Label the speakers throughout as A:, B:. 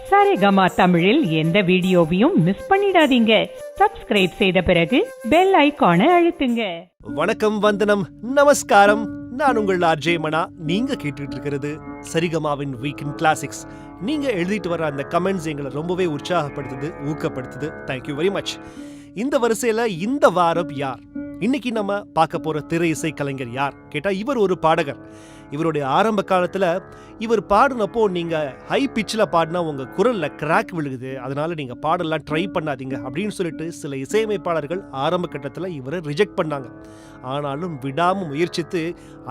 A: சரிகமா தமிழில் எந்த வீடியோவையும் மிஸ் பண்ணிடாதீங்க. சப்ஸ்கிரைப் செய்த பிறகு பெல் ஐகானை அழுத்துங்க.
B: வணக்கம், வந்தனம், நமஸ்காரம். நான் உங்கள் ஆர்ஜே மனா. நீங்க கேட்டுட்டு இருக்கிறது சரிகமாவின் வீக்கெண்ட் கிளாசிக்ஸ். நீங்க எழுதிட்டு வர அந்த கமெண்ட்ஸ் எங்களை ரொம்பவே உற்சாகப்படுத்துது, ஊக்கப்படுத்துது. Thank you very much. இந்த வரிசையில இந்த வாரம் யார்? இன்னைக்கு நம்ம பார்க்க போற திரை இசை கலைஞர் யார் கேட்டா, இவர் ஒரு பாடகர். இவருடைய ஆரம்ப காலத்துல இவர் பாடினப்போ நீங்க ஹை பிச்சில் பாடினா உங்க குரல்ல கிராக் விழுகுது, அதனால நீங்க பாடலாம் ட்ரை பண்ணாதீங்க அப்படின்னு சொல்லிட்டு சில இசையமைப்பாளர்கள் ஆரம்ப கட்டத்தில் இவரை ரிஜெக்ட் பண்ணாங்க. ஆனாலும் விடாம முயற்சித்து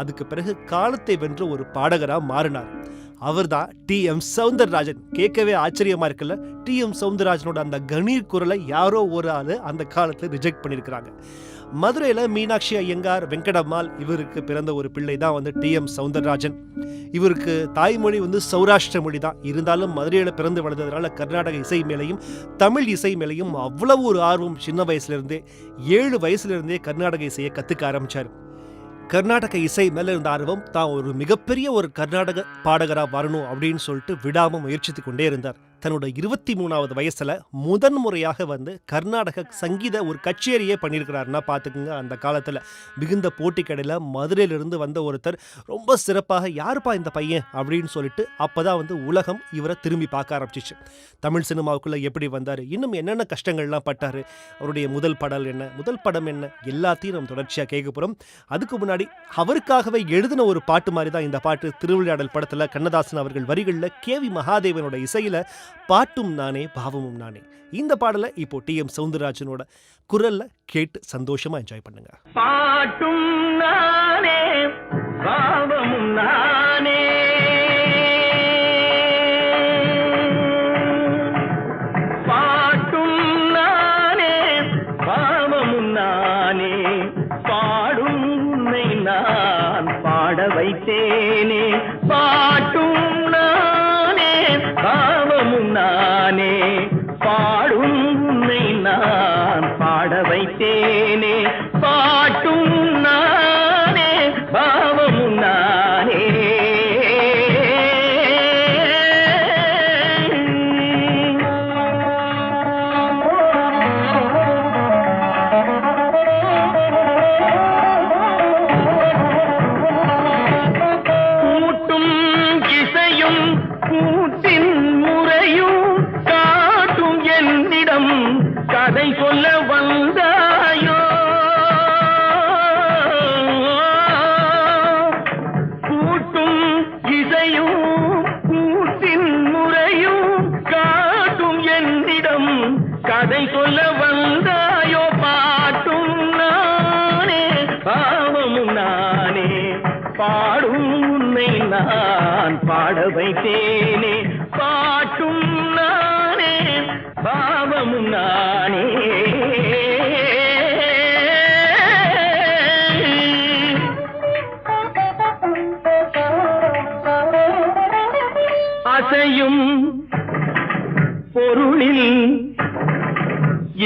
B: அதுக்கு பிறகு காலத்தை வென்ற ஒரு பாடகரா மாறினார். அவர் தான் டி.எம். சௌந்தரராஜன். கேட்கவே ஆச்சரியமா இருக்குல்ல? டி.எம். சௌந்தரராஜனோட அந்த கணீர் குரலை யாரோ ஒரு ஆளு அந்த காலத்துல ரிஜெக்ட் பண்ணியிருக்கிறாங்க. மதுரையில மீனாட்சி ஐயங்கார், வெங்கடம்மாள் இவருக்கு பிறந்த ஒரு பிள்ளை தான் டி.எம். சௌந்தரராஜன். இவருக்கு தாய்மொழி சௌராஷ்டிர மொழி தான். இருந்தாலும் மதுரையில பிறந்து வளர்ந்ததுனால கர்நாடக இசை மேலையும் தமிழ் இசை மேலையும் அவ்வளவு ஒரு ஆர்வம். சின்ன வயசுல இருந்தே 7 வயசுல இருந்தே கர்நாடக இசையை கத்துக்க ஆரம்பிச்சாரு. கர்நாடக இசை மேல இருந்த ஆர்வம் தான் ஒரு மிகப்பெரிய ஒரு கர்நாடக பாடகரா வரணும் அப்படின்னு சொல்லிட்டு விடாம முயற்சித்து கொண்டே இருந்தார். தன்னோட 23வது வயசுல முதன் முறையாக கர்நாடக சங்கீத ஒரு கச்சேரியே பண்ணியிருக்கிறாருன்னா பார்த்துக்குங்க. அந்த காலத்துல மிகுந்த போட்டி கடையில் மதுரையிலிருந்து வந்த ஒருத்தர் ரொம்ப சிறப்பாக, யாருப்பா இந்த பையன் அப்படின்னு சொல்லிட்டு அப்பதான் உலகம் இவரை திரும்பி பார்க்க ஆரம்பிச்சிச்சு. தமிழ் சினிமாவுக்குள்ள எப்படி வந்தாரு, இன்னும் என்னென்ன கஷ்டங்கள்லாம் பட்டாரு, அவருடைய முதல் படம் என்ன, எல்லாத்தையும் நம்ம தொடர்ச்சியா கேட்க போறோம். அதுக்கு முன்னாடி அவருக்காகவே எழுதின ஒரு பாட்டு மாதிரி தான் இந்த பாட்டு. திருவிளையாடல் படத்துல கண்ணதாசன் அவர்கள் வரிகள்ல கே.வி. மகாதேவனோட இசையில பாட்டும் நானே பாவமும் நானே. இந்த பாடலை இப்போ டி.எம். சௌந்தரராஜனோட குரல்ல கேட்டு சந்தோஷமா என்ஜாய் பண்ணுங்க.
C: பாட்டும் நானே பாவமும் நானே, பாட்டும் நானே பாவமும் நானே, பாடும் உன்னை நான் பாட வைத்தேனே. பாட்டும் நானே பாவமும் நானே, பாடும் உன்னை நான் பாட வைத்தேனே. பாட்டும் நானே பாவமும் நானே. கூட்டும் இசையும் கூட்டின் முறையும் காட்டும் என்னிடம் கதை சொல்ல வந்தாயோ. கூட்டும் இசையும் கூட்டின் முறையும் காட்டும் என்னிடம் கதை சொல்ல வந்தாயோ. பாட்டும் நானே பாவமும் நானே, பாடும் உன்னை நான் பாட வைத்தேனே. பாட்டும் நானே பாவமும் நானே. அசையும் பொருளில்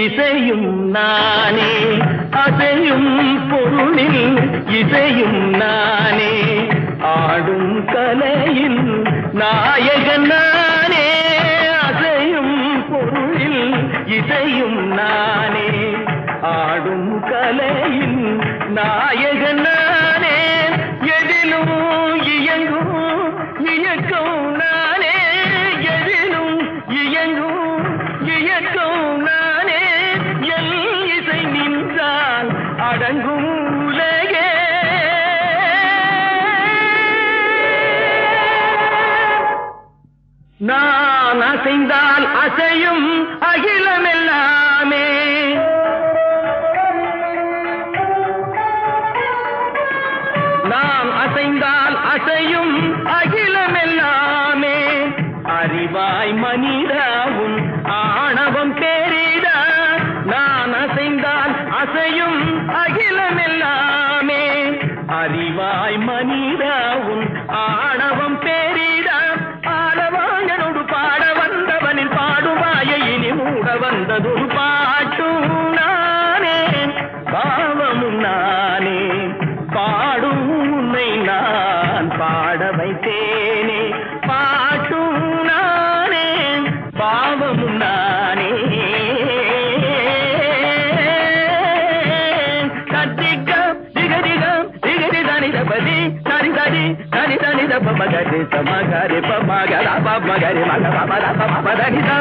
C: இசையும் நானே, அசையும் பொருளில் இசையும் நானே, ஆடும் கலையில் நாயகன் நானே. அசையும் பொருளில் இசையும் நானே, ஆடும் கலையில் நாயகன் நானே. எதிலும் இயங்கும் இயக்கம் நானே, எதிலும் இயங்கும் இயக்கம் நானே. எல் இசை நின்றால் அடங்கும் உலகே. நான் அசைந்தால் அசையும் அகிலமெல்லாமே. நான் அசைந்தால் அசையும் அகிலமெல்லாமே. அறிவாய் மனிதாவும் ஆணவம் பேரிடா. நான் அசைந்தால் அசையும் அகிலமெல்லாமே. அறிவாய் மனிதாவும் ஆணவம் பேரிடா. ஆடவாங்கனோடு பாட வந்தவனில் பாடுவாயை இனி மூட வந்ததொரு பாட்டும் நானே பாவமும் நானே, பாடும் உன்னை நான் பாட வைத்தேனே. மகரி சமகரி பமகர பமகரி மக பமர பமதனிதா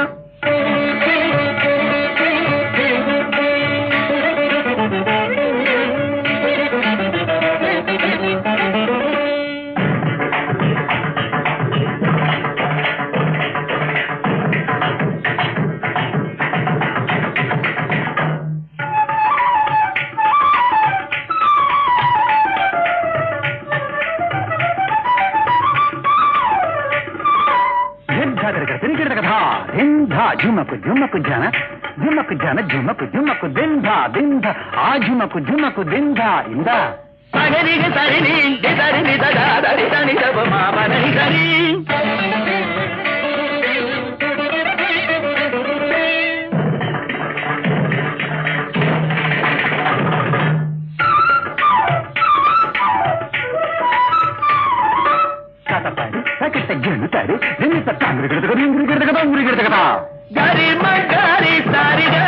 D: झुमक झुमक जाना झुमक जाना झुमक झुमक दिन धा आ झुमक झुमक दिन धा इंदा
C: सगरी सरिनी दिदरिनी ददा दरि दनि दब मा बनि दरि
D: kata pari sakit jenu tari deni tatangri gada uri gada
C: gari magari sariga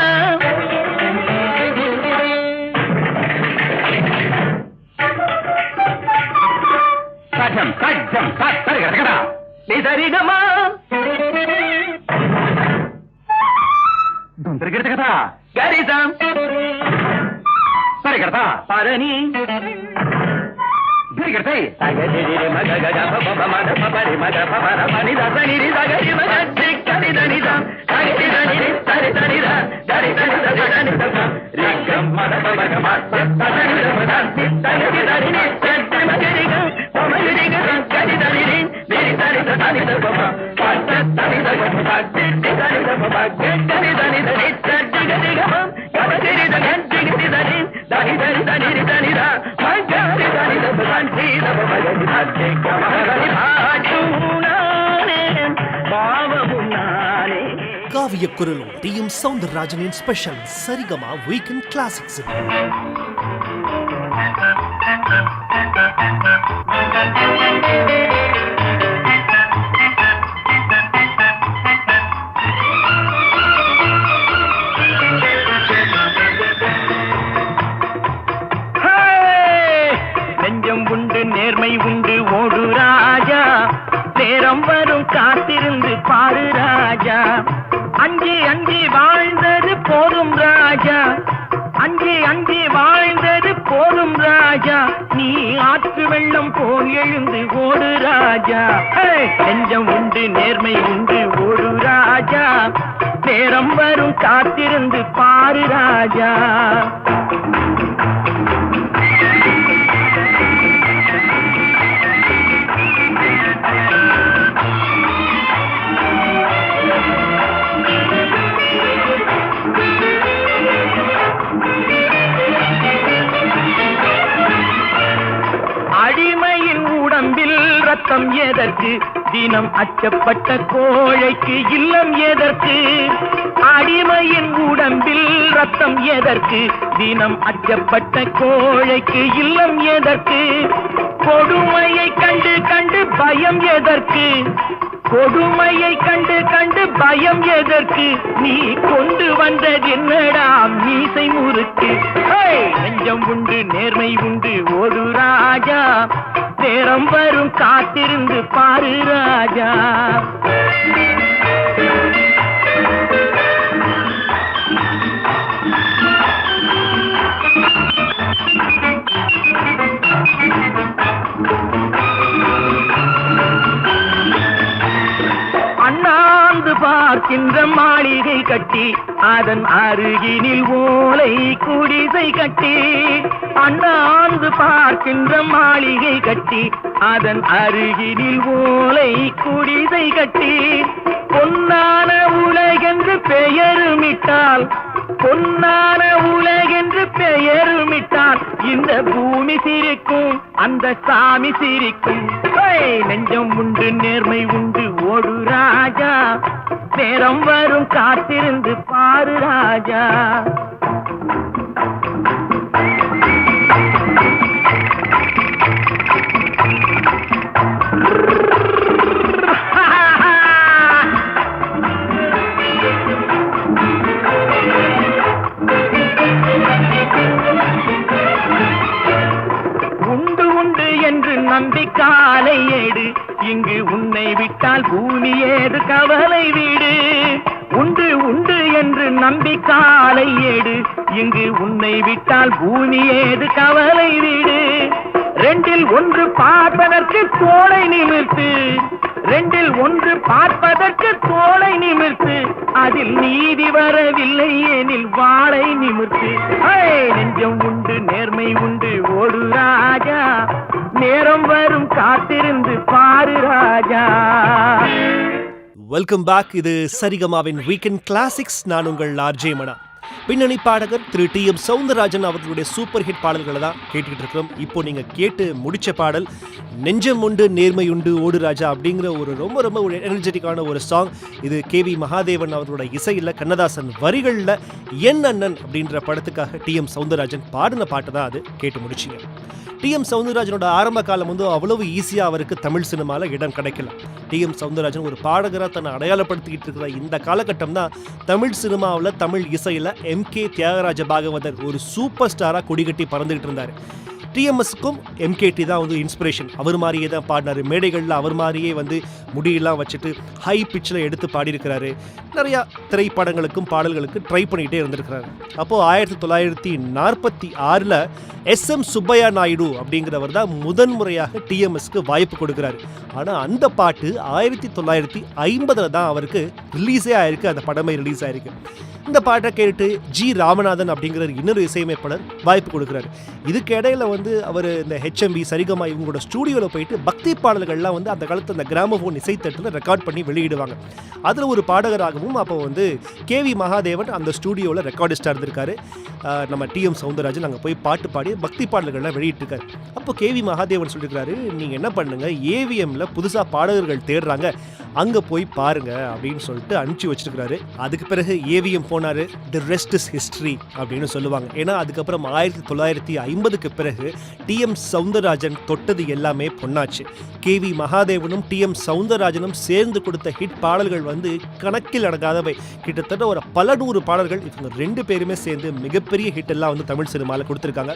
D: sajam tari gada
C: nisarigama
D: dundri gada
C: garisam
D: tari gada
C: parani
D: diri gada
C: sagari maga gaga baba mada babari mada babara mani da sani ri sagari maga dikani dani da sagari dani ri sari dani da dari dani da dani da rigam mada baba gama dani da mada dani dani ni sette magari ga pamari ri ga dani dani ri meri dani da dani da baba patta dani da baba dani da baba dani dani da ni sette gadi ga gamari da gadi dani dani dani dani ri dani da magari dani da dani da baba gadi dani gamari bhaajunane bavamunane
B: காவிய குரலும் டி.எம். சௌந்தரராஜனின் special Saregama weekend classics.
C: நெஞ்சம் உண்டு நேர்மை உண்டு ஓடு ராஜா நேரம் வரும் காத்திருந்து பாரு ராஜா அஞ்சி அஞ்சி வாழ்ந்தது போதும் ராஜா அஞ்சி அஞ்சி வாழ்ந்தது போதும் ராஜா நீ ஆற்று வெள்ளம் போல் எழுந்து ஓடு ராஜா நெஞ்சம் உண்டு நேர்மை உண்டு ஓடு ராஜா நேரம் வரும் காத்திருந்து பாரு ராஜா அடிமையின் உடம்பில் ரத்தம் எதற்கு தினம் அச்சப்பட்ட கோழைக்கு இல்லம் எதற்கு அடிமையின் உடம்பில் ரத்தம் எதற்கு தினம் அச்சப்பட்ட கோழைக்கு இல்லம் எதற்கு கொடுமையை கண்டு கண்டு பயம் எதற்கு கொடுமையை கண்டு கண்டு பயம் எதற்கு நீ கொண்டு வந்தது என்னடா மீசை முறுக்கு நெஞ்சம் உண்டு நேர்மை உண்டு ஓடு ராஜா நேரம் வரும் காத்திருந்து பாரு ராஜா அண்ணாந்து பார்க்கின்ற மாளிகை கட்டி அதன் அருகினில் ஓலை குடிசை கட்டி அண்ணாந்து பார்க்கின்ற மாளிகை கட்டி அதன் அருகினில் ஓலை குடிசை கட்டி பொன்னான உலகென்று பெயருமிட்டால் பொன்னான உலகென்று பெயருமிட்டால் இந்த பூமி சிரிக்கும் அந்த சாமி சிரிக்கும் நெஞ்சம் உண்டு நேர்மை உண்டு ஓடு ராஜா நேரம் வரும் காத்திருந்து பாரு ராஜா நம்பி காலை எடு இங்கு உன்னை விட்டால் பூமி ஏது கவலை வீடு உண்டு உண்டு என்று நம்பி காலை ஏடு இங்கு உன்னை விட்டால் பூமி ஏது கவலை வீடு ரெண்டில் ஒன்று பார்ப்பதற்கு தோளை நிமிர்த்து ரெண்டில் ஒன்று பார்ப்பதற்கு தோளை நிமிர்த்து அதில் நீதி வரவில்லை எனில் வாளை நிமிர்த்து நெஞ்சம் உண்டு நேர்மை உண்டு ஓடு ராஜா நேரம் வரும் காத்திருந்து பாரு ராஜா.
B: Welcome back. இது சரிகமாவின் வீக்கெண்ட் கிளாசிக்ஸ். நான் உங்கள் ஆர்ஜே மனா. பின்னணி பாடகர் திரு டி.எம். சௌந்தரராஜன் அவர்களுடைய சூப்பர் ஹிட் பாடல்களை தான் கேட்டுக்கிட்டு இருக்கிறோம். இப்போ நீங்க கேட்டு முடிச்ச பாடல் நெஞ்சம் உண்டு நேர்மை உண்டு ஓடு ராஜா அப்படிங்கிற ஒரு ரொம்ப ஒரு எனர்ஜெட்டிக்கான ஒரு சாங். இது கேவி மகாதேவன் அவர்களோட இசையில் கண்ணதாசன் வரிகளில் என் அண்ணன் அப்படின்ற படத்துக்காக டி.எம். சௌந்தரராஜன் பாடின பாட்டை தான் அது கேட்டு முடிச்சிங்க. டி.எம். சௌந்தரராஜனோட ஆரம்ப காலம் வந்து அவ்வளவு ஈஸியாக அவருக்கு தமிழ் சினிமாவில் இடம் கிடைக்கல. டி.எம். சௌந்தரராஜன் ஒரு பாடகராக தன்னை அடையாளப்படுத்திக்கிட்டு இருக்கிற இந்த காலகட்டம் தான் தமிழ் சினிமாவில் தமிழ் இசையில் எம்.கே. தியாகராஜ பாகவதர் ஒரு சூப்பர் ஸ்டாராக கொடிகட்டி பறந்துகிட்டு இருந்தார். டிஎம்எஸ்க்கும் எம்கேடி தான் வந்து இன்ஸ்பிரேஷன். அவர் மாதிரியே தான் பாடினார். மேடைகளில் அவர் மாதிரியே வந்து முடியெல்லாம் வச்சுட்டு ஹை பிச்சில் எடுத்து பாடியிருக்கிறாரு. நிறையா திரைப்படங்களுக்கும் பாடல்களுக்கு ட்ரை பண்ணிகிட்டே இருந்திருக்கிறாரு. அப்போது 1946 எஸ்.எம். சுப்பையா நாயுடு அப்படிங்கிறவர் தான் முதன்முறையாக டிஎம்எஸ்க்கு வாய்ப்பு கொடுக்குறாரு. ஆனால் அந்த பாட்டு 1950 தான் அவருக்கு ரிலீஸே ஆயிருக்கு. அந்த படமே ரிலீஸ் ஆயிருக்கு. இந்த பாட்டை கேட்டு ஜி ராமநாதன் அப்படிங்கிற இன்னொரு இசையமைப்பாளர் வாய்ப்பு கொடுக்குறாரு. இதுக்கு இடையில வந்து அவர் இந்த ஹெச்எம்பி சரிகமா இவங்களோட ஸ்டூடியோவில் போயிட்டு பக்தி பாடல்கள்லாம் வந்து அந்த காலத்தில் அந்த கிராமபோன் இசைத்தட்டில் ரெக்கார்ட் பண்ணி வெளியிடுவாங்க. அதில் ஒரு பாடகராகவும் அப்போ வந்து கேவி மகாதேவன் அந்த ஸ்டூடியோவில் ரெக்கார்டிஸ்டாக இருந்திருக்காரு. நம்ம டி.எம். சௌந்தரராஜன் அங்கே போய் பாட்டு பாடி பக்தி பாடல்கள்லாம் வெளியிட்டிருக்காரு. அப்போ கேவி மகாதேவன் சொல்லியிருக்காரு, நீங்கள் என்ன பண்ணுங்க, ஏவிஎம்ல புதுசாக பாடகர்கள் தேடுறாங்க, அங்கே போய் பாருங்க அப்படின்னு சொல்லிட்டு அனுப்பிச்சி வச்சிருக்கிறாரு. அதுக்கு பிறகு ஏவிஎம் போனார். தி ரெஸ்ட் இஸ் ஹிஸ்ட்ரி அப்படின்னு சொல்லுவாங்க. ஏன்னா அதுக்கப்புறம் 1950க்கு பிறகு டி.எம். சௌந்தரராஜன் தொட்டது எல்லாமே பொன்னாச்சு. KV மகாதேவனும் TM. சௌந்தரராஜனும் சேர்ந்து கொடுத்த ஹிட் பாடல்கள் வந்து கணக்கில் அடங்காதவை. கிட்டத்தட்ட ஒரு பல 100 பாடல்கள் இவங்க 2 பேருமே சேர்ந்து மிகப்பெரிய ஹிட் எல்லாம் வந்து தமிழ் சினிமாவில் கொடுத்துருக்காங்க.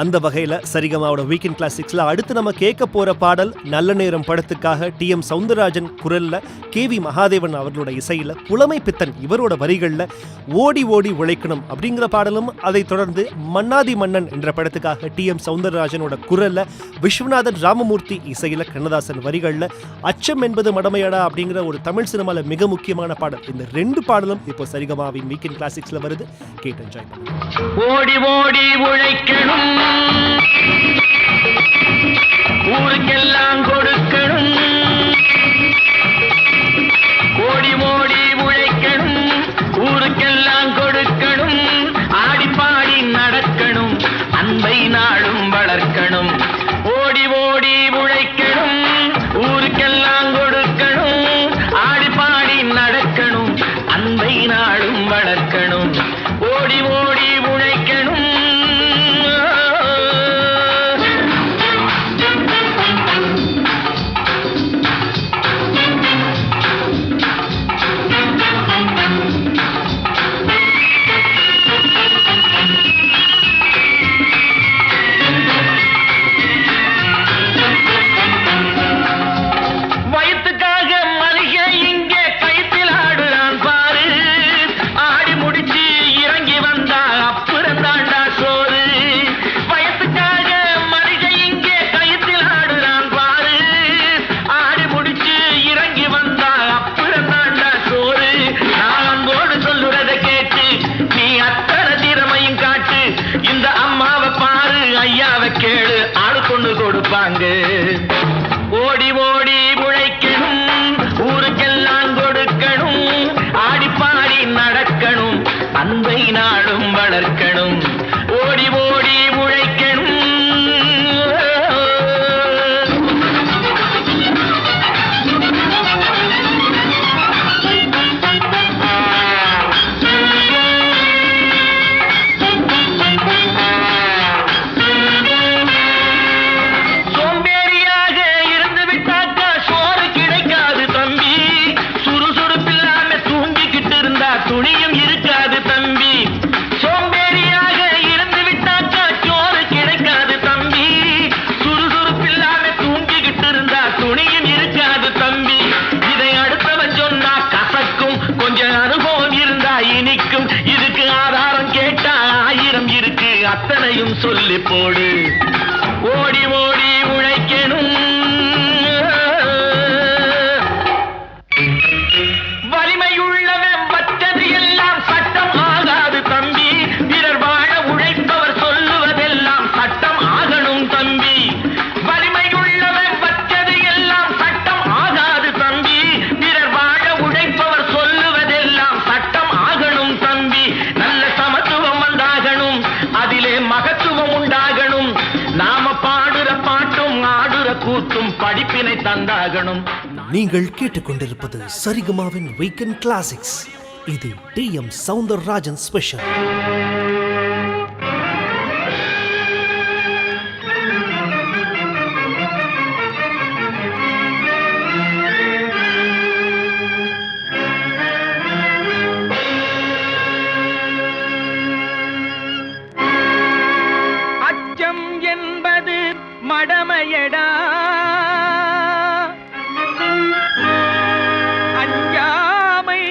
B: அந்த வகையில் சரிகமாவோட வீக்கெண்ட் கிளாசிக்ஸில் அடுத்து நம்ம கேட்க போகிற பாடல் நல்ல நேரம் படத்துக்காக டி.எம். சௌந்தரராஜன் குரலில் கேவி மகாதேவன் அவர்களோட இசையில் புலமை பித்தன் இவரோட வரிகளில் ஓடி ஓடி உழைக்கணும் அப்படிங்கிற பாடலும், அதை தொடர்ந்து மன்னாதி மன்னன் என்ற படத்துக்காக டி.எம். சௌந்தரராஜனோட குரலில் விஸ்வநாதன் ராமமூர்த்தி இசையில் கண்ணதாசன் வரிகளில் அச்சம் என்பது மடமையடா அப்படிங்கிற ஒரு தமிழ் சினிமாவில் மிக முக்கியமான பாடல். இந்த 2 பாடலும் இப்போ சரிகமாவின் வீக்கெண்ட் கிளாசிக்ஸ்ல வருது. கேட்டு என்ஜாய் பண்ணுங்க.
C: ஓடி ஓடி உழைக்கணும், ஊருக்கெல்லாம் கொடுக்கணும், ஓடி ஓடி உழைக்கணும், ஊருக்கெல்லாம் கொடுக்கணும், ஆடி பாடி நடக்கணும், அன்பை நாளும் வளர்க்கணும். ஓடி ஓடி உழைக்கணும், ஊருக்கெல்லாம் கொடுக்கணும், ஆடி பாடி நடக்கணும், அன்பை நாளும் வளர்க்கணும். ஓடி ஓடி உழைக்கணும். கேளு ஆளு கொண்டு கொடுப்பாங்க. ஓடி ஓடி உழைக்கணும், ஊருக்கெல்லாம் கொடுக்கணும், ஆடி பாடி நடக்கணும், அன்பை நாளும் வளர்க்கணும். ஓடி ஓடி உழைக்கணும். துணியும் இருக்காது தம்பி, சோம்பேறியாக இருந்து விட்டாக்கா சோறு கிடைக்காது தம்பி, சுறுசுறுப்பில்லாம தூங்கிக்கிட்டு இருந்தா துணியும் இருக்காது அத்தனையும் சொல்லி போடு. ஓடி ஓடி உழைக்கணும், வலிமையுள்ளவன் வச்சது எல்லாம் சட்டம் ஆகாது தம்பி. பிறர் வாழ உழைப்பவர் சொல்லுவதெல்லாம் சட்டம் ஆகணும் தம்பி. வலிமையுள்ளவன் வச்சது எல்லாம் சட்டம் ஆகாது தம்பி. பிறர் வாழ உழைப்பவர் சொல்லுவதெல்லாம் சட்டம் ஆகணும் தம்பி. நல்ல சமத்துவம் வந்தாகணும், அதிலே மகத்துவம் உண்டாகணும். நாம பாடுற பாட்டும் ஆடுற கூத்தும் படிப்பினை தந்தாகணும்.
B: நீங்கள் கேட்டுக்கொண்டிருப்பது சரிகமாவின் வீக்கெண்ட் கிளாசிக்ஸ். இது டி.எம். சௌந்தரராஜன் ஸ்பெஷல்.
C: அச்சம் என்பது மடமையடா, அஞ்சாமை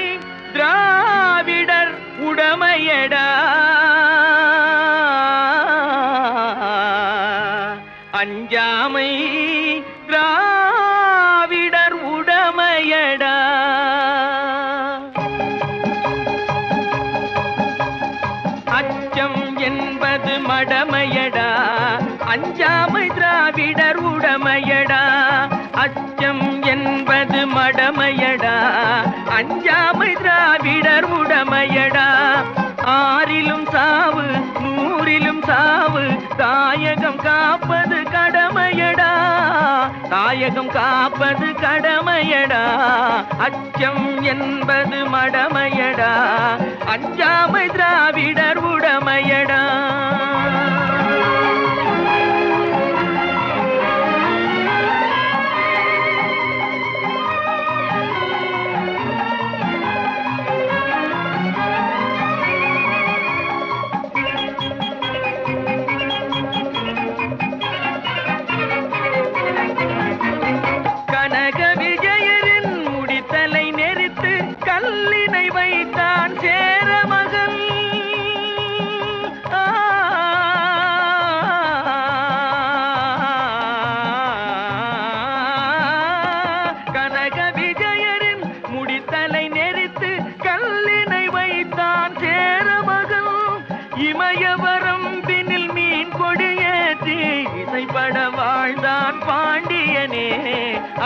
C: திராவிடர் உடமையடா. அஞ்சாமை திராவிடர் உடமையடா. அச்சம் என்பது மடமையடா, அஞ்சாமை திராவிடர் உடமையடா. அச்சம் என்பது மடமையடா, அஞ்சாமை திராவிடர் உடமையடா. ஆறிலும் சாவு நூறிலும் சாவு, தாயகம் காப்பது கடமையடா, தாயகம் காப்பது கடமையடா. அச்சம் என்பது மடமையடா, அஞ்சாமை திராவிடர் உடமையடா. கனக விஜயரின் முடித்தலை நெரித்து கல்லினை வைத்தான் சேர மகன். கனக விஜயரின் முடித்தலை நெரித்து கல்லினை வைத்தான் சேர மகன். இமயவரம் பின்னில் மீன் கொடியேற்றி இசைப்பட வாழ்ந்தான் பாண்டியனே.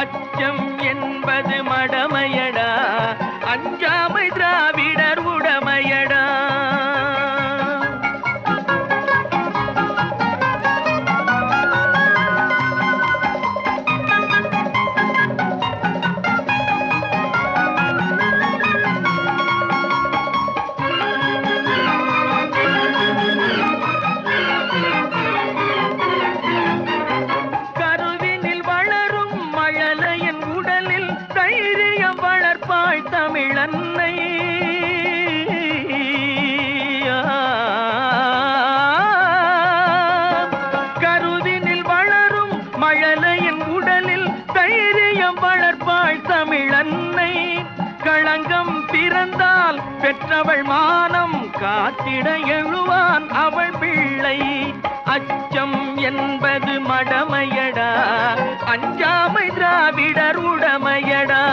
C: அச்சம் என்பது மடமையடா, அஞ்சாமை திராவிடர் உடமையடா. கருவினில் வளரும் மழலையின் உடலில் தைரியம் வளர்ப்பாள் தமிழன்னை. கருவினில் வளரும் மழலையின் உடலில் தைரியம் வளர்ப்பாள் தமிழன்னை. களங்கம் பிறந்தால் பெற்றவள் மானம் காத்திட எழுவான் அவள் பிள்ளை. அச்சம் என்பது மடமையடா, அஞ்சாமை திராவிடர் உடமையடா.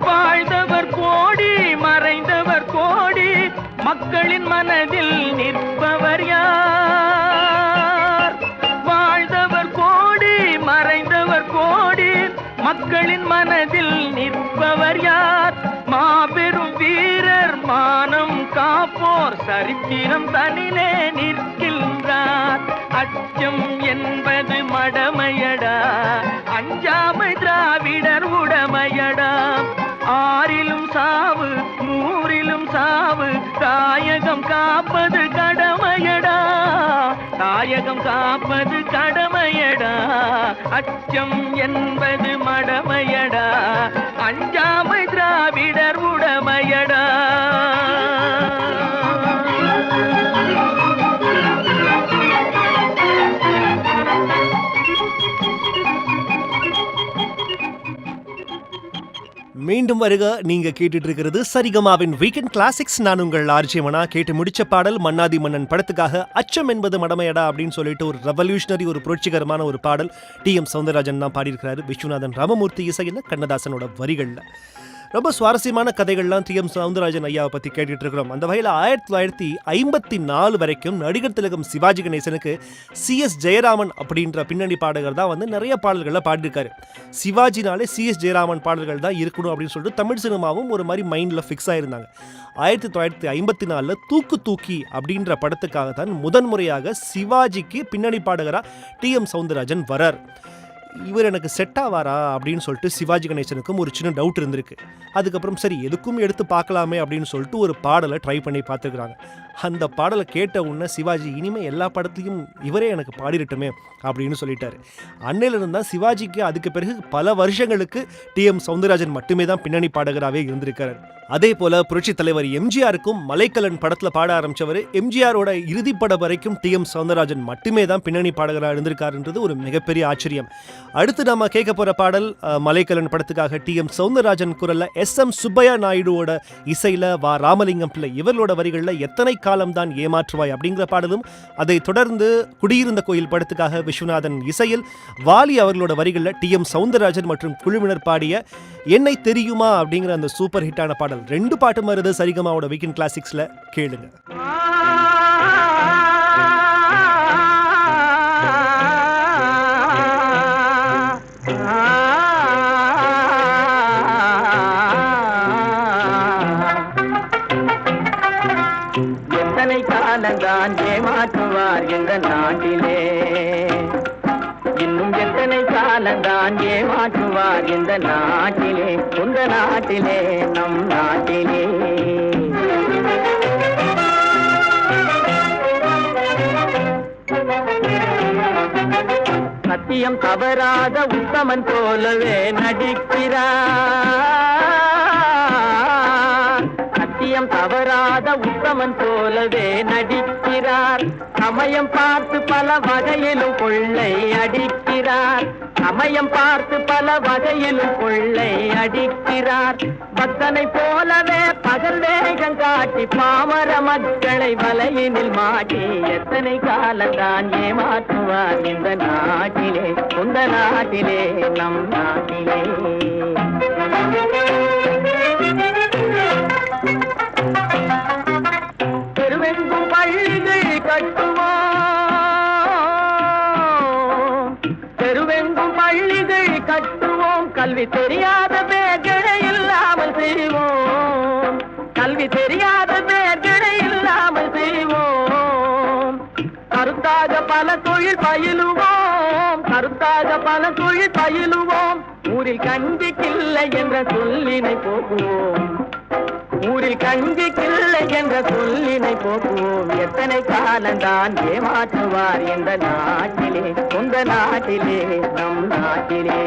C: வாழ்ந்தவர் கோடி மறைந்தவர் கோடி, மக்களின் மனதில் நிற்பவர் யார்? வாழ்ந்தவர் கோடி மறைந்தவர் கோடி, மக்களின் மனதில் நிற்பவர் யார்? மாபெரும் வீரர் மானம் காப்போர் சரித்திரம் தனிலே நிற்கின்றார். அச்சம் என்பது மடமையடா, அஞ்சாமை திராவிடர் உடமையடா. ஆறிலும் சாவு நூறிலும் சாவு, தாயகம் காப்பது கடமையடா, தாயகம் காப்பது கடமையடா. அச்சம் என்பது மடமையடா, அஞ்சாமை திராவிடர் உடமையடா.
B: மீண்டும் வருக. நீங்க கேட்டுட்டு இருக்கிறது சரிகமாவின் வீக்கெண்ட் கிளாசிக்ஸ். நான் உங்கள் ஆர்ஜே மனா. கேட்டு முடிச்ச பாடல் மன்னாதி மன்னன் படத்துக்காக அச்சம் என்பது மடமையடா அப்படின்னு சொல்லிட்டு ஒரு ரெவல்யூஷனரி, ஒரு புரட்சிகரமான ஒரு பாடல் டிஎம் சௌந்தரராஜன் தான் பாடியிருக்கிறாரு. விஸ்வநாதன் ராமமூர்த்தி இசையில் கண்ணதாசனோட வரிகள்ல ரொம்ப சுவாரஸ்யமான கதைகள்லாம் டிஎம் சௌந்தரராஜன் ஐயாவை பற்றி கேட்டுட்டு இருக்கிறோம். அந்த வகையில் 1954 வரைக்கும் நடிகர் திலகம் சிவாஜி கணேசனுக்கு CS ஜெயராமன் அப்படின்ற பின்னணி பாடகர் தான் வந்து நிறைய பாடல்களை பாடியிருக்காரு. சிவாஜினாலே CS ஜெயராமன் பாடல்கள் தான் இருக்கணும் அப்படின்னு சொல்லிட்டு தமிழ் சினிமாவும் ஒரு மாதிரி மைண்டில் ஃபிக்ஸ் ஆகிருந்தாங்க. 1954 தூக்கு தூக்கி அப்படின்ற படத்துக்காக தான் முதன்முறையாக சிவாஜிக்கு பின்னணி பாடகராக டிஎம் சௌந்தரராஜன் வரார். இவர் எனக்கு செட் ஆவாரா அப்படின்னு சொல்லிட்டு சிவாஜி கணேசனுக்கும் ஒரு சின்ன டவுட் இருந்திருக்கு. அதுக்கப்புறம் சரி எதுக்கும் எடுத்து பார்க்கலாமே அப்படின்னு சொல்லிட்டு ஒரு பாடலை ட்ரை பண்ணி பார்த்துக்கிறாங்க. அந்த பாடலை கேட்ட உடனே சிவாஜி இனிமேல் எல்லா படத்துலையும் இவரே எனக்கு பாடிரட்டுமே அப்படின்னு சொல்லிட்டாரு. அன்னையிலிருந்து தான் சிவாஜிக்கு அதுக்கு பிறகு பல வருஷங்களுக்கு டிஎம் சௌந்தரராஜன் மட்டுமே தான் பின்னணி பாடகராகவே இருந்திருக்காரு. அதே போல புரட்சி தலைவர் எம்ஜிஆருக்கும் மலைக்கல்லன் படத்தில் பாட ஆரம்பித்தவர் எம்ஜிஆரோட இறுதிப்பட வரைக்கும் டிஎம் சௌந்தரராஜன் மட்டுமே தான் பின்னணி பாடகராக இருந்திருக்காருன்றது ஒரு மிகப்பெரிய ஆச்சரியம். அடுத்து நம்ம கேட்க போகிற பாடல் மலைக்கல்லன் படத்துக்காக டிஎம் சௌந்தரராஜன் குரல்ல SM சுப்பையா நாயுடுவோட இசையில் வா ராமலிங்கம் பிள்ளை இவர்களோட வரிகளில் எத்தனை காலம்தான் ஏமாற்றுவாய் அப்படிங்கிற பாடலும், அதை தொடர்ந்து குடியிருந்த கோயில் படத்துக்காக விஸ்வநாதன் இசையில் வாலி அவர்களோட வரிகளில் டிஎம் சௌந்தரராஜன் மற்றும் குழுவினர் பாடிய என்னை தெரியுமா அப்படிங்கிற அந்த சூப்பர் ஹிட்டான பாடல். ரெண்டு பாட்டு வருது சரிகமாவோட வீக்கெண்ட் கிளாசிக்ஸ்ல, கேளுங்க.
C: எத்தனை காலந்தான் ஏமாற்றுவார் இந்த நாட்டிலே, இன்னும் எத்தனை காலந்தான் ஏமாற்றுவார் இந்த நாட்டிலே, உந்த நாட்டிலே நம் நாட்டிலே. சத்தியம் தவறாத உத்தமன் போலவே நடிக்கிறார், சத்தியம் தவறாத உத்தமன் போலவே நடிக்கிறார். சமயம் பார்த்து பல வகையிலும் கொள்ளை அடிக்கிறார், சமயம் பார்த்து பல வகையிலும் கொள்ளை அடிக்கிறார். பக்தனை போலவே பகல் வேகம் காட்டி பாமர மக்களை வலையினில் மாட்டி எத்தனை காலந்தான் ஏமாற்றுவார் இந்த நாட்டிலே, உந்த நாட்டிலே நம் நாட்டிலே. தெருவெங்கும் பள்ளிகள் கட்டுவோம், தெருவெங்கும் பள்ளிகள் கட்டுவோம், கல்வி தெரியாத பேர்களை இல்லாமல் செய்வோம், கல்வி தெரியாத பேர்களை இல்லாமல் செய்வோம். கருத்தாக பல தொழில் பயிலுவோம், கருத்தாக பல தொழில் பயிலுவோம். ஊரில் கஞ்சிக்கில்லை என்ற சொல்லினை போக்குவோம், ஊரில் கஞ்சிக்கில்லை என்ற சொல்லினை போக்குவோம். எத்தனை காலந்தான் ஏமாற்றுவார் இந்த நாட்டிலே, உந்த நாட்டிலே நம் நாட்டிலே.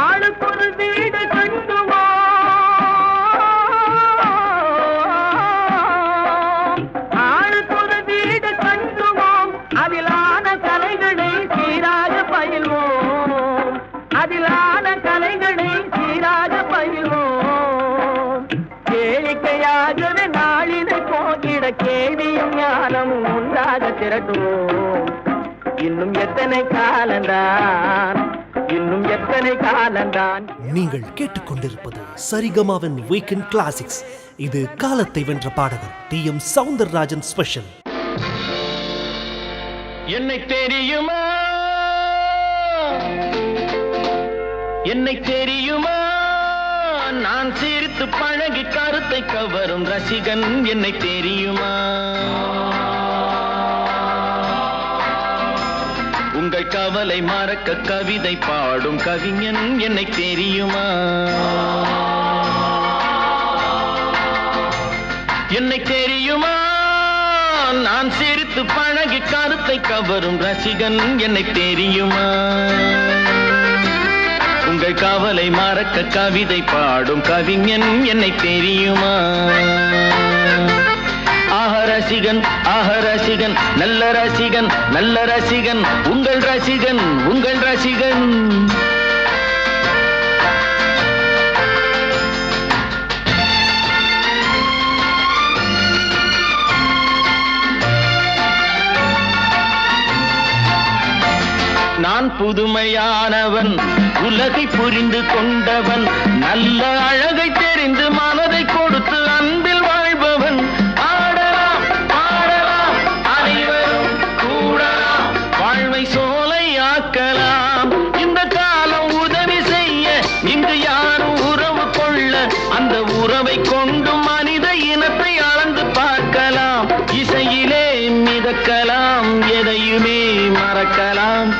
C: ஆளுக்கொரு வீடு கட்டுவோம், ஆளுக்கொரு வீடு கட்டுவோம். அதிலான கலைகளை சீராக பயில்வோம், அதிலான கலைகளை சீராக பயில்வோம். கேளிக்கையாகவே நாளினை போக்கிட கேள்வியும் ஞானமும் உண்டாக திரட்டுவோம். இன்னும் எத்தனை காலந்தான், இன்னும் எத்தனை காலந்தான்.
B: நீங்கள் கேட்டுக்கொண்டிருப்பது சரிகமாவின் வீக்கெண்ட் கிளாசிக்ஸ். இது காலத்தை வென்ற பாடகர் டிஎம் சௌந்தரராஜன் ஸ்பெஷல்.
C: என்னை தெரியுமா, என்னை தெரியுமா, நான் சிரித்து பழகி கருத்தை கவரும் ரசிகன் என்னை தெரியுமா, உங்கள் கவலை மறக்க கவிதை பாடும் கவிஞன் என்னை தெரியுமா. என்னை தெரியுமா நான் சிரித்து பழகி கருத்தை கவரும் ரசிகன் என்னை தெரியுமா உங்கள் கவலை மறக்க கவிதை பாடும் கவிஞன் என்னை தெரியுமா ரசிகன் ரசிகன் நல்ல ரசிகன் நல்ல ரசிகன் உங்கள் ரசிகன் உங்கள் ரசிகன் நான் புதுமையானவன் உலகை புரிந்து கொண்டவன் நல்ல அழகை தெரிந்து மனதை கொடுத்து அன்பில் வாழ்பவன் ஆடலாம் பாடலாம் அனைவரும் கூடலாம் வாழ்வை சோலையாக்கலாம் இந்த காலம் உதவி செய்ய இங்கு யாரும் உறவு கொள்ள அந்த உறவை கொண்டு மனித இனத்தை அளந்து பார்க்கலாம் இசையிலே மிதக்கலாம் எதையுமே மறக்கலாம்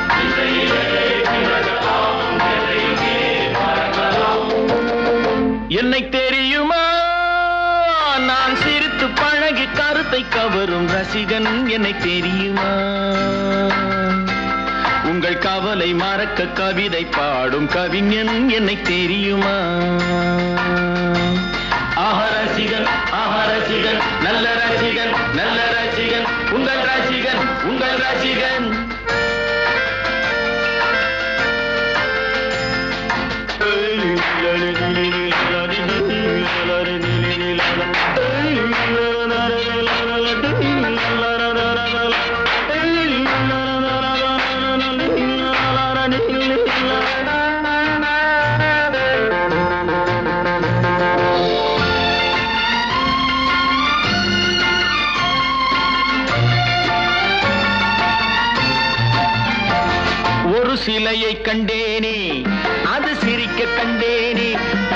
C: என்னை தெரியுமா நான் சிரித்து பழகி கருத்தை கவரும் ரசிகன் என்னை தெரியுமா உங்கள் கவலை மறக்க கவிதை பாடும் கவிஞன் என்னை தெரியுமா ரசிகன் ரசிகன் நல்ல ரசிகன் நல்ல ரசிகன் உங்கள் ரசிகன் உங்கள் ரசிகன் ஒரு சிலையை கண்டேனே அது சிரிக்க கண்டேனே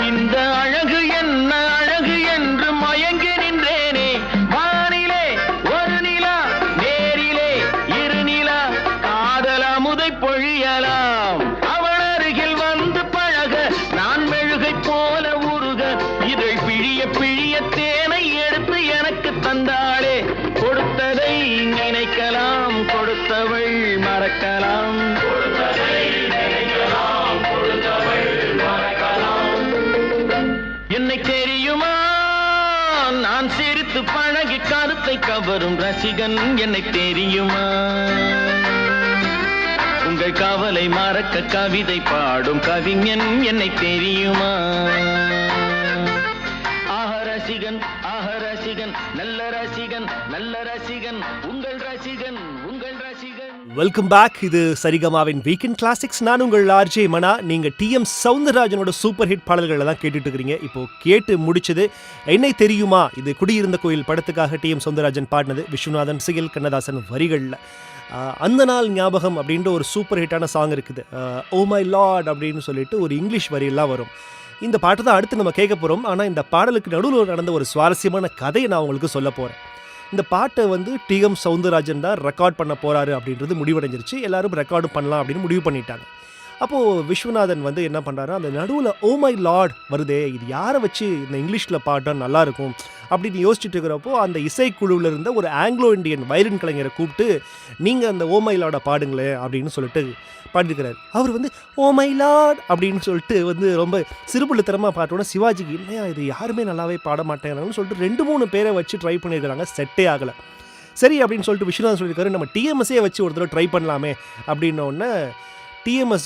C: இந்த அழகு என்ன அழகு என்று மயங்கி நின்றேனே வானிலே ஒரு நிலா நேரிலே இரு நிலா காதல் அமுதை பொழியலாம் அவள் அருகில் வந்து பழக நான் மெழுகை போல உருக இதழ் பிழிய பிழிய தேனை எடுத்து எனக்கு தந்தாளே கொடுத்ததை நினைக்கலாம் கொடுத்தவள் மறக்கலாம் என்னை தெரியுமா நான் சிரித்து பழகி கருத்தை கவரும் ரசிகன் என்னை தெரியுமா உங்கள் கவலை மறக்க கவிதை பாடும் கவிஞன் என்னை தெரியுமா ரசிகன் ரசிகன் நல்ல ரசிகன் நல்ல ரசிகன் உங்கள் ரசிகன் உங்கள் ரசிகன்.
B: Welcome back. இது சரிகமாவின் வீக்கெண்ட் கிளாசிக்ஸ். நான் உங்கள் ஆர்ஜே மனா. நீங்கள் டிஎம் சவுந்தரராஜனோட சூப்பர் ஹிட் பாடல்களை தான் கேட்டுட்டு இருக்கிறீங்க. இப்போ கேட்டு முடிச்சது என்னை தெரியுமா. இது குடியிருந்த கோயில் படத்துக்காக டிஎம் சவுந்தரராஜன் பாடினது. விஸ்வநாதன் சிகில் கண்ணதாசன் வரிகளில் அந்த நாள் ஞாபகம் அப்படின்ற ஒரு சூப்பர் ஹிட்டான சாங் இருக்குது. ஓ மை லார்ட் அப்படின்னு சொல்லிட்டு ஒரு இங்கிலீஷ் வரியெல்லாம் வரும். இந்த பாட்டு தான் அடுத்து நம்ம கேட்க போகிறோம். ஆனால் இந்த பாடலுக்கு நடுவில் நடந்த ஒரு சுவாரஸ்யமான கதையை நான் உங்களுக்கு சொல்ல போகிறேன். இந்த பாட்டை டிஎம் சவுந்தரராஜன் தான் ரெக்கார்ட் பண்ண போகிறாரு அப்படின்றது முடிவடைஞ்சிருச்சு. எல்லாரும் ரெக்கார்டும் பண்ணலாம் அப்படின்னு முடிவு பண்ணிட்டாங்க. அப்போது விஸ்வநாதன் என்ன பண்ணுறாரு, அந்த நடுவில் ஓ மை லார்ட் வருதே, இது யாரை வச்சு இந்த இங்கிலீஷில் பாட்டா நல்லாயிருக்கும் அப்படின்னு யோசிச்சுட்டு இருக்கிறப்போ அந்த இசைக்குழுவில் இருந்த ஒரு ஆங்கிலோ இண்டியன் வயலின் கலைஞரை கூப்பிட்டு நீங்கள் அந்த ஓ மை லார்டை பாடுங்களேன் அப்படின்னு சொல்லிட்டு பாடிருக்கிறார். அவர் ஓ மை லார்ட் அப்படின்னு சொல்லிட்டு ரொம்ப சிறுபுள்ளித்தனமாக பாட்டோட சிவாஜிக்கு இல்லையா இது யாருமே நல்லாவே பாட மாட்டேங்கிறாங்கன்னு சொல்லிட்டு 2-3 பேரை வச்சு ட்ரை பண்ணியிருக்கிறாங்க. செட்டே ஆகலை. சரி அப்படின்னு சொல்லிட்டு விஸ்வநாதன் சொல்லியிருக்காரு, நம்ம டிஎம்எஸ்ஸே வச்சு ஒரு தடவை ட்ரை பண்ணலாமே அப்படின்னோடனே டிஎம்எஸ்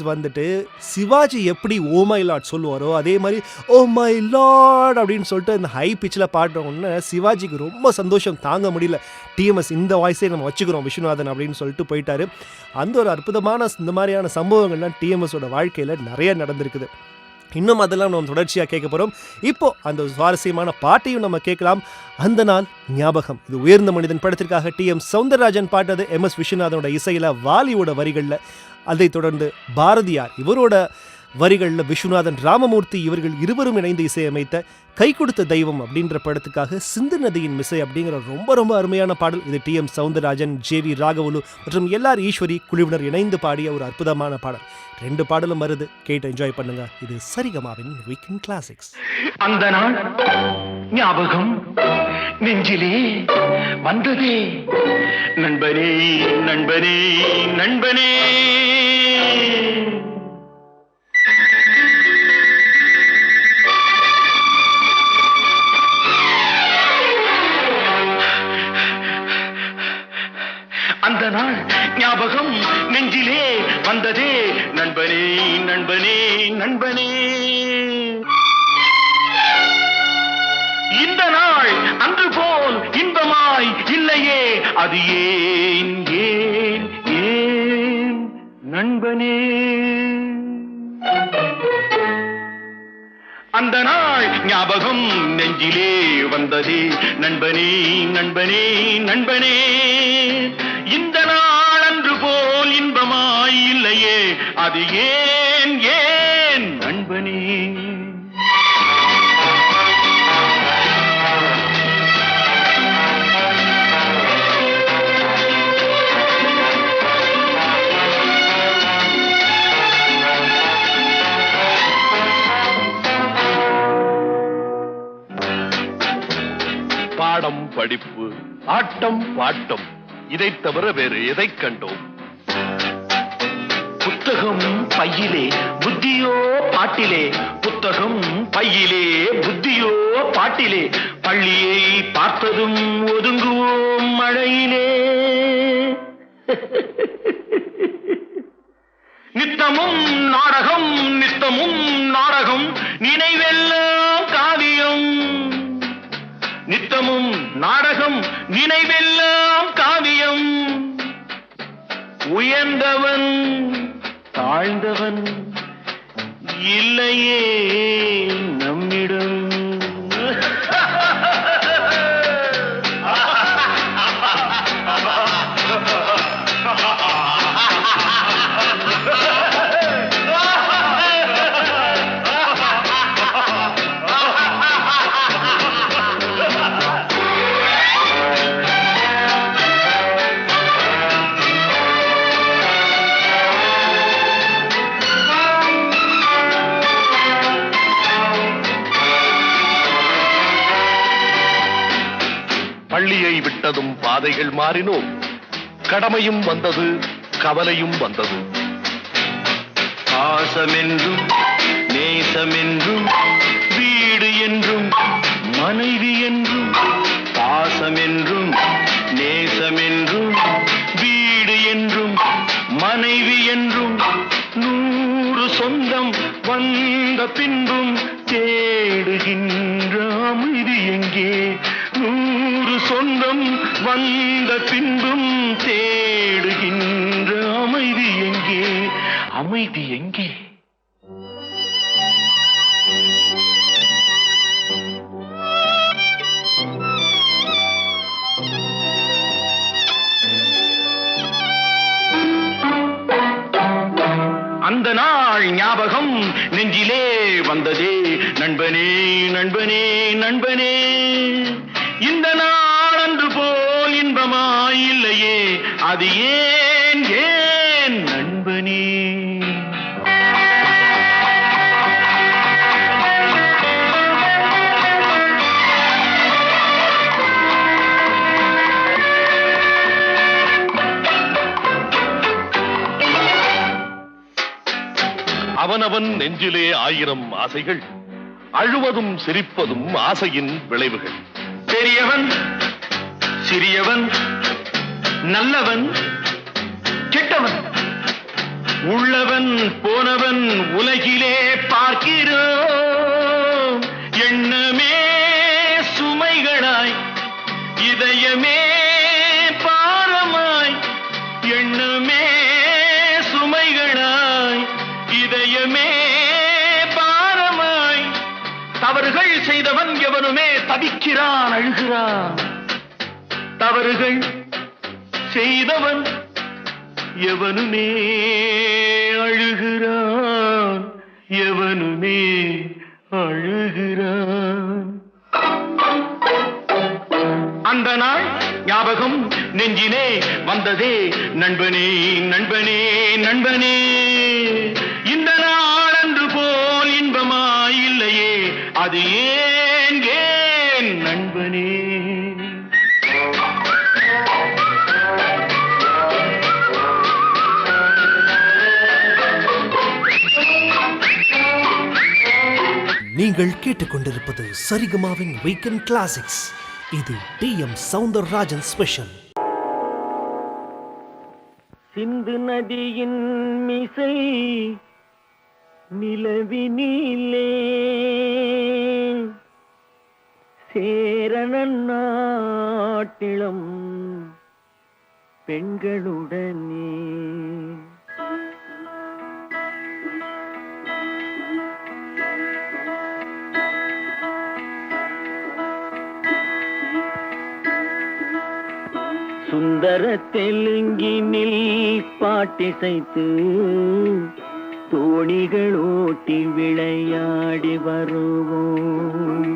B: சிவாஜி எப்படி ஓ மை லார்ட் சொல்லுவாரோ அதே மாதிரி ஓ மை லார்ட் அப்படின்னு சொல்லிட்டு அந்த ஹை பிச்சில் பாடுறோன்னு சிவாஜிக்கு ரொம்ப சந்தோஷம் தாங்க முடியல. டிஎம்எஸ் இந்த வாய்ஸே நம்ம வச்சுக்கிறோம் விஸ்வநாதன் அப்படின்னு சொல்லிட்டு போயிட்டாரு. அந்த ஒரு அற்புதமான இந்த மாதிரியான சம்பவங்கள்லாம் டிஎம்எஸோட வாழ்க்கையில் நிறைய நடந்திருக்குது. இன்னும் அதெல்லாம் நம்ம தொடர்ச்சியாக கேட்க போகிறோம். இப்போது அந்த சுவாரஸ்யமான பாட்டையும் நம்ம கேட்கலாம். அந்த நாள் ஞாபகம். இது உயர்ந்த மனிதன் படத்திற்காக டிஎம் சவுந்தரராஜன் பாட்டது. எம்எஸ் விஸ்வநாதனோட இசையில் வாலியோட வரிகளில். அதைத் தொடர்ந்து பாரதியார் இவரோட வரிகளில் விஸ்வநாதன் ராமமூர்த்தி இவர்கள் இருவரும் இணைந்து இசையமைத்த கை கொடுத்த தெய்வம் அப்படின்ற படத்துக்காக சிந்து நதியின் மிசை அப்படிங்கிற ரொம்ப ரொம்ப அருமையான பாடல். இது டிஎம் சவுந்தரராஜன், ஜேவி ராகவலு மற்றும் எல்ஆர் ஈஸ்வரி குழுவினர் இணைந்து பாடிய ஒரு அற்புதமான பாடல். 2 பாடலும் வருது, கேட்டு என்ஜாய் பண்ணுங்க. இது சரிகமாவின் வீக்கெண்ட் கிளாசிக்ஸ்.
C: அந்த நாள் ஞாபகம் நெஞ்சிலே வந்ததே நண்பனே நண்பனே நண்பனே. அந்த நாள் ஞாபகம் நெஞ்சிலே வந்ததே நண்பனே நண்பனே நண்பனே. இந்த நாள் அன்று போல் இன்பமாய் இல்லையே, அது ஏன் ஏன் ஏன் நண்பனே. அந்த நாள் ஞாபகம் நெஞ்சிலே வந்ததே நண்பனே நண்பனே நண்பனே. இந்த நாள் அன்று போல் இன்பமாய் இல்லையே, அது ஏன் ஏன் நண்பனே.
E: பாடம் படிப்பு ஆட்டம் பாட்டம் இதை தவிர வேறு எதை கண்டோம்?
C: புத்தகம் பையிலே புத்தியோ பாட்டிலே, புத்தகம் பையிலே புத்தியோ பாட்டிலே. பள்ளியை பார்த்ததும் ஒதுங்குவோம் மழையிலே. நித்தமும் நாடகம் நித்தமும் நாடகம், நினைவெல்லாம் காவியம். நித்தமும் நாடகம் நினைவெல்லாம் காவியம். உயர்ந்தவன் தாழ்ந்தவன் இல்லையே நம்மிடம்.
E: பள்ளியை விட்டதும் பாதைகள் மாறினோம். கடமையும் வந்தது, கவலையும் வந்தது.
C: பாசமென்றும் நேசமென்றும் வீடு என்றும் மனைவி என்றும். பாசமென்றும் நேசமென்றும் வீடு என்றும் மனைவி என்றும். 100 சொந்தம் வந்த பின்பும் தேடுகின்ற அமைதி எங்கே? 100 சொந்தம் வந்த பின்பும் தேடுகின்ற அமைதி எங்கே? அமைதி எங்கே? அந்த நாள் ஞாபகம் நெஞ்சிலே வந்ததே நண்பனே நண்பனே நண்பனே. இந்த நாள் அன்று போல் இன்பமாய் இல்லையே, அது ஏன் ஏன் நண்பனே.
E: அவனவன் நெஞ்சிலே 1000 ஆசைகள், அழுவதும் சிரிப்பதும் ஆசையின் விளைவுகள்.
C: பெரியவன் சிறியவன் நல்லவன் கெட்டவன், உள்ளவன் போனவன் உலகிலே பார்க்கிறோம். எண்ணமே சுமைகளாய் இதயமே பாரமாய். எண்ணமே சுமைகளாய் இதயமே பாரமாய். தவறுகள் செய்தவன் எவனுமே தவிக்கிறான் அழுகிறான். தவறுகள் செய்தவன் எவனுமே அழுகிறான். எவனுமே அழுகிறான். அந்த நாள் ஞாபகம் நெஞ்சிலே வந்ததே நண்பனே நண்பனே நண்பனே. இந்த நாள் அன்று போல் இன்பமாய் இல்லையே, அது ஏன் ஏன் நண்பனே.
B: நீங்கள் கேட்டுக்கொண்டிருப்பது சரிகமாவின் வீக்கெண்ட் கிளாசிக்ஸ். இது டி.எம். சௌந்தரராஜன் ஸ்பெஷல்.
C: சிந்து நதியின் மிசை நிலவினிலே சேரணன் நாட்டிளம் பெண்களுடனே சுந்தர தெலுங்கினில் பாட்டிசைத்து தோணிகள் ஓட்டி விளையாடி வருவோம்.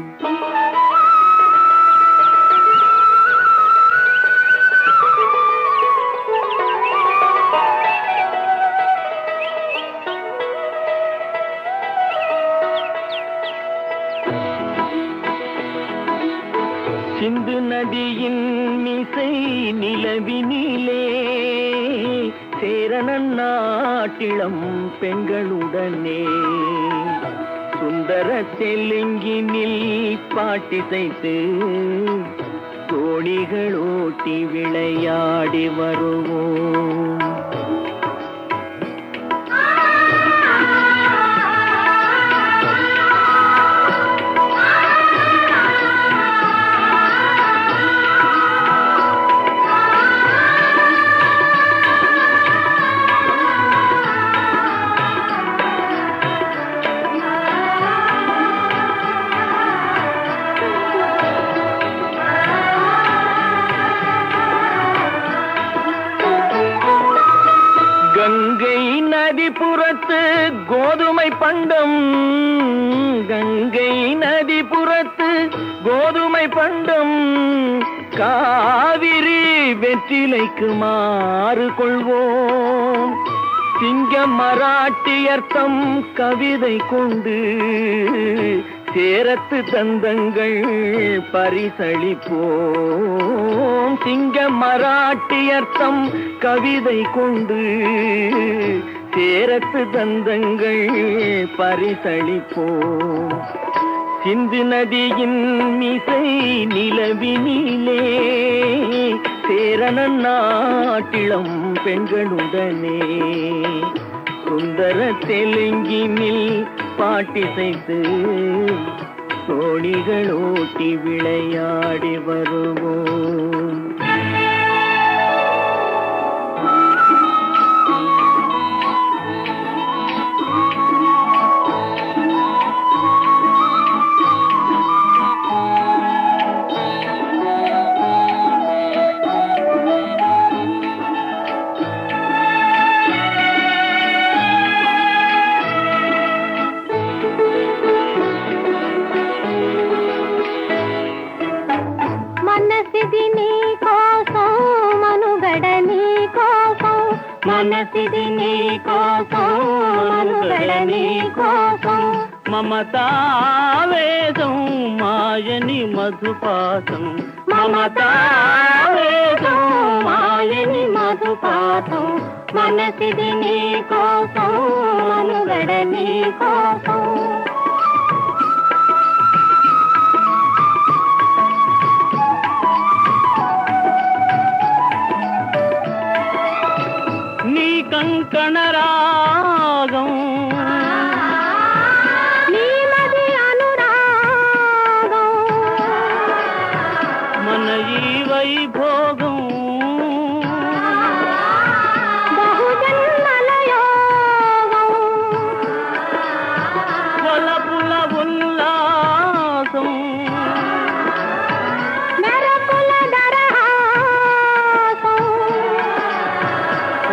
C: சிந்து நதியின் மிசை நிலவினிலே சேரணன் நாட்டிளம் பெண்களுடனே சுந்தர தெலுங்கினில் பாட்டிசைத்து தோணிகள் ஓட்டி விளையாடி வருவோம். கங்கை நதிபுறத்து கோதுமை பண்டம், கங்கை நதிபுறத்து கோதுமை பண்டம், காவிரி வெற்றிலைக்கு மாறு கொள்வோம். சிங்க மராட்டியர்த்தம் கவிதை கொண்டு சேரத்து தந்தங்கள் பரிசளிப்போம். சிங்க மராட்டியர்த்தம் கவிதை கொண்டு சேரத்து தந்தங்கள் பரிசளிப்போம். சிந்து நதியின் மிசை நிலவினிலே சேரணன் நாட்டிளம் பெண்களுடனே சுந்தர தெலுங்கினில் பாட்டிசைத்து தோணிகள் ஓட்டி விளையாடி வருவோம். మనసిది నీ కోసం మనుగడ నీ కోసం మమతావేదం మాయని మధుపాతం మమతావేదం మాయని మధుపాతం మనసిది నీ కోసం మనుగడ నీ కోసం కంకణరాగం నీమది అనురాగం మన ఈ వైభోగం బహుజన్మల యోగం వలపుల ఉల్లాసం మెరపుల దరహాసం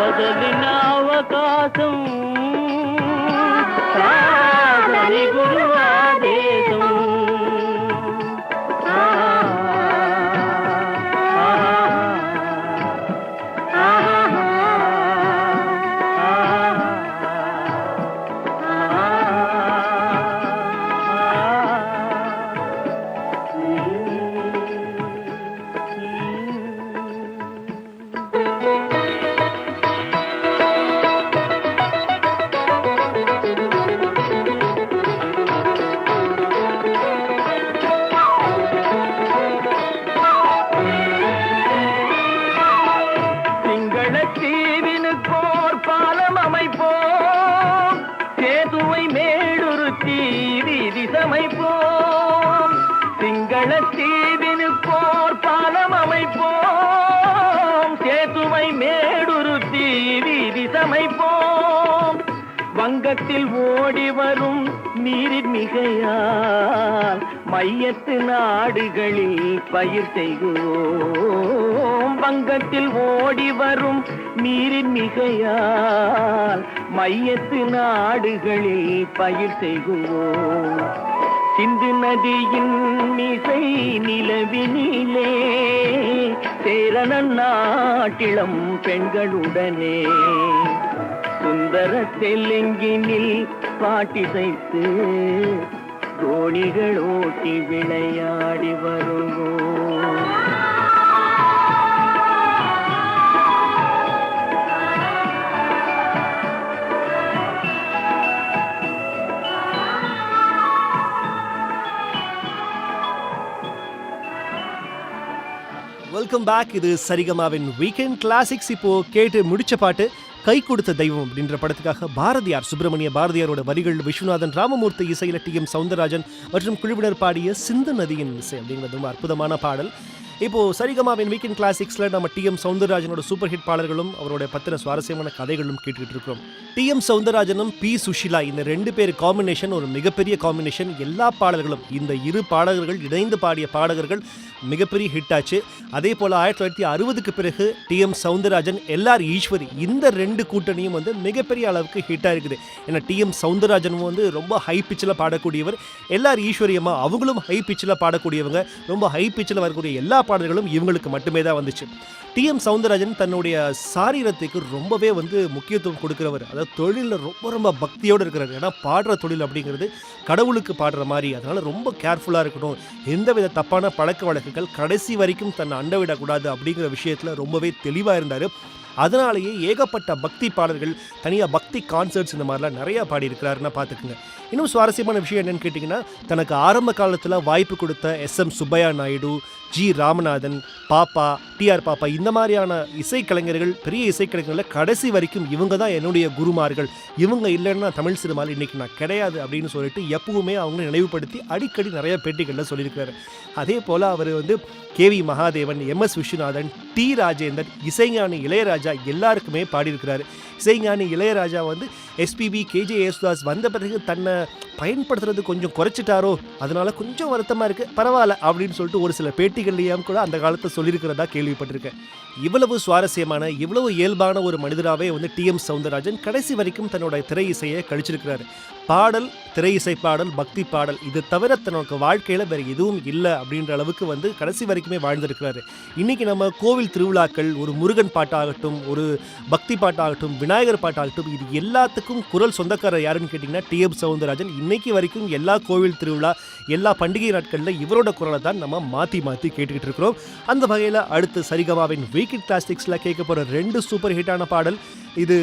C: వదలిన అవకాశం సాధని గురు ఆదేశం சமைப்போம், சேதுவை மேடுருத்தி வீதி சமைப்போம். வங்கத்தில் ஓடி வரும் நீரின் மிகையால் மையத்து நாடுகளில் பயிர் செய்கிறோம். வங்கத்தில் ஓடி வரும் நீரின் மிகையால் மையத்து நாடுகளில் பயிர் செய்கிறோம். சிந்து நதியின் மிசை நிலவினிலே சேரண நாட்டிளம் பெண்களுடனே சுந்தர தெலுங்கினில் பாட்டிசைத்து தோணிகள் ஓட்டி விளையாடி வருவோம்.
B: Welcome back. இது சரிகமாவின் வீக்கெண்ட் கிளாசிக்ஸ். இப்போ கேட்டு முடிச்ச பாட்டு கை கொடுத்த தெய்வம் அப்படின்ற படத்துக்காக பாரதியார், சுப்பிரமணிய பாரதியாரோட வரிகள், விஸ்வநாதன் ராமமூர்த்தி இசையில் டி.எம். சௌந்தரராஜன் மற்றும் குழுவினர் பாடிய சிந்து நதியின் இசை அப்படிங்கிறது ரொம்ப அற்புதமான பாடல். இப்போ சரிகமாவின் வீக்கெண்ட் கிளாசிக்ஸ்ல நம்ம டி.எம். சௌந்தரராஜனோட சூப்பர் ஹிட் பாடல்களும் அவரோட பத்திர சுவாரஸ்யமான கதைகளும் கேட்டுக்கிட்டு இருக்கிறோம். டி.எம். சௌந்தரராஜனும் பி. சுஷிலா இந்த ரெண்டு பேர் காம்பினேஷன் ஒரு மிகப்பெரிய காம்பினேஷன். எல்லா பாடல்களும் இந்த இரு பாடகர்கள் இணைந்து பாடிய பாடகர்கள் மிகப்பெரிய ஹிட் ஆச்சு. அதே போல் 1960க்கு பிறகு டி.எம். சௌந்தரராஜன், எல்.ஆர். ஈஸ்வரி இந்த ரெண்டு கூட்டணியும் வந்து மிகப்பெரிய அளவுக்கு ஹிட்டாக இருக்குது. ஏன்னா டி.எம். சௌந்தரராஜன் வந்து ரொம்ப ஹை பிச்சில் பாடக்கூடியவர், எல்.ஆர். ஈஸ்வரி அம்மா அவங்களும் ஹை பிச்சில் பாடக்கூடியவங்க. ரொம்ப ஹை பிச்சில் வரக்கூடிய எல்லா பாடல்களும் இவங்களுக்கு மட்டுமே தான் வந்துச்சு. டி.எம். சௌந்தரராஜன் தன்னுடைய சாரீரத்துக்கு ரொம்பவே வந்து முக்கியத்துவம் கொடுக்கிறவர். அதாவது தொழிலில் ரொம்ப ரொம்ப பக்தியோடு இருக்கிறார். ஏன்னா பாடுற தொழில் அப்படிங்கிறது கடவுளுக்கு பாடுற மாதிரி, அதனால் ரொம்ப கேர்ஃபுல்லாக இருக்கணும். எந்தவித தப்பான பழக்க வழக்குகள் கடைசி வரைக்கும் தன்னை அண்ட விடக்கூடாது அப்படிங்கிற விஷயத்தில் ரொம்பவே தெளிவாக இருந்தார். அதனாலேயே ஏகப்பட்ட பக்தி பாடல்கள், தனியாக பக்தி கான்சர்ட்ஸ் இந்த மாதிரிலாம் நிறையா பாடியிருக்கிறாருன்னா பார்த்துக்குங்க. இன்னும் சுவாரஸ்யமான விஷயம் என்னென்னு கேட்டிங்கன்னா, தனக்கு ஆரம்ப காலத்தில் வாய்ப்பு கொடுத்த எஸ்.எம். சுப்பையா நாயுடு, ஜி. ராமநாதன், பாப்பா, டி.ஆர். பாப்பா இந்த மாதிரியான இசைக்கலைஞர்கள், பெரிய இசைக்கலைஞர்கள் கடைசி வரைக்கும் இவங்க தான் என்னுடைய குருமார்கள், இவங்க இல்லைன்னா தமிழ் சினிமாவில் இன்றைக்கி நான் கிடையாது அப்படின்னு சொல்லிட்டு எப்பவுமே அவங்க நினைவுபடுத்தி அடிக்கடி நிறைய பேட்டிகளில் சொல்லியிருக்கிறாரு. அதே போல் அவர் வந்து கே.வி. மகாதேவன், எம்.எஸ். விஸ்வநாதன், டி. ராஜேந்தர், இசைஞானி இளையராஜா எல்லாருக்குமே பாடியிருக்கிறாரு. இசைஞானி இளையராஜா வந்து எஸ்பிபி, கேஜே யேசுதாஸ் வந்த பிறகு தன்னை பயன்படுத்துறது கொஞ்சம் குறைச்சிட்டாரோ, அதனால கொஞ்சம் வருத்தமாக இருக்குது, பரவாயில்ல அப்படின்னு சொல்லிட்டு ஒரு சில பேட்டிகள்லையும் கூட அந்த காலத்தை சொல்லியிருக்கிறதா கேள்விப்பட்டிருக்கேன். இவ்வளவு சுவாரஸ்யமான, இவ்வளவு இயல்பான ஒரு மனிதராகவே வந்து டி.எம். சௌந்தரராஜன் கடைசி வரைக்கும் தன்னோட திரை இசையை கழிச்சிருக்கிறாரு. பாடல், திரை இசை பாடல், பக்தி பாடல் இது தவிர தன்னோட வாழ்க்கையில் வேறு எதுவும் இல்லை அப்படின்ற அளவுக்கு வந்து கடைசி வரைக்குமே வாழ்ந்திருக்கிறாரு. இன்றைக்கி நம்ம கோவில் திருவிழாக்கள், ஒரு முருகன் பாட்டாகட்டும், ஒரு பக்தி பாட்டாகட்டும், விநாயகர் பாட்டாகட்டும், இது எல்லாத்துக்கும் குரல் சொந்தக்காரர் யாருன்னு கேட்டிங்கன்னா டி.எம். சௌந்தரராஜன். இன்னைக்கு வரைக்கும் எல்லா கோவில் திருவிழா, எல்லா பண்டிகை நாட்களில் இவரோட குரலை தான் நம்ம மாற்றி கேட்டுக்கிட்டு இருக்கிறோம். அந்த வகையில் அடுத்து சரிகமாவின் வீக்கெண்ட் கிளாசிக்ஸில் கேட்க போகிற 2 சூப்பர் ஹிட்டான பாடல். இது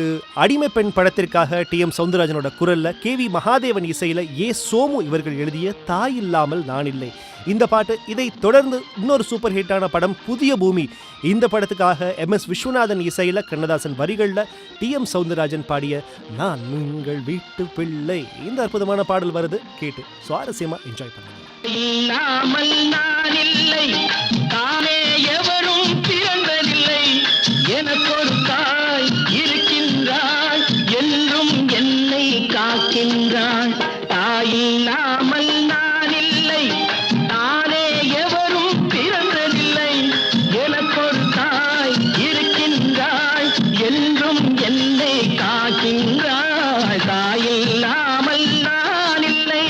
B: அடிமை பெண் படத்திற்காக டி.எம். சௌந்தரராஜனோட குரலில் கே.வி. மகாதேவன் இசையில் ஏ. சோமு இவர்கள் எழுதிய தாய் இல்லாமல் நான் இல்லை இந்த பாட்டு. இதை தொடர்ந்து இன்னொரு சூப்பர் ஹிட்டான படம் புதிய பூமி. இந்த படத்துக்காக எம்.எஸ். விஸ்வநாதன் இசையில் கண்ணதாசன் வரிகளில் டி.எம். சௌந்தரராஜன் பாடிய நான் உங்கள் வீட்டு பிள்ளை இந்த அற்புதமான பாடல் வருது. கேட்டு சுவாரஸ்யமா என்ஜாய் பண்ணுங்க.
C: இல்லாமல் நான் இல்லை, தானே எவரும் பிறந்ததில்லை, எனக்கொரு தாய் இருக்கின்றாள், என்றும் என்னை காக்கின்றாள். தாயில்லாமல் நான் இல்லை, தானே எவரும் பிறந்ததில்லை, எனக்கொரு தாய் இருக்கின்றாள், என்றும் என்னை காக்கின்றாள். தாயில்லாமல் நான் இல்லை.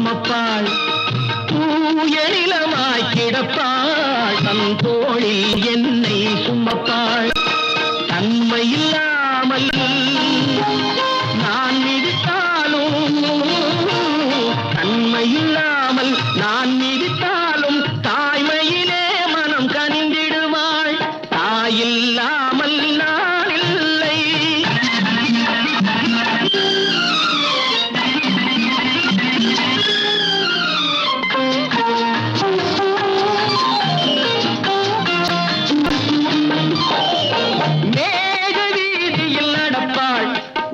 C: சுமப்பாள் தூய நிலமாய் கிடப்பாள் தன் தோளில் என்னை சுமப்பாள் தன்மையில்லாமல் நான் மிதித்தாலும் தன்மையில்லாமல் நான் மிதித்தாலும் தாய்மையிலே மனம் கனிந்திடுவாள் தாயில்லாமல் நான் இல்லை மேக வீதியில் நடப்பாள்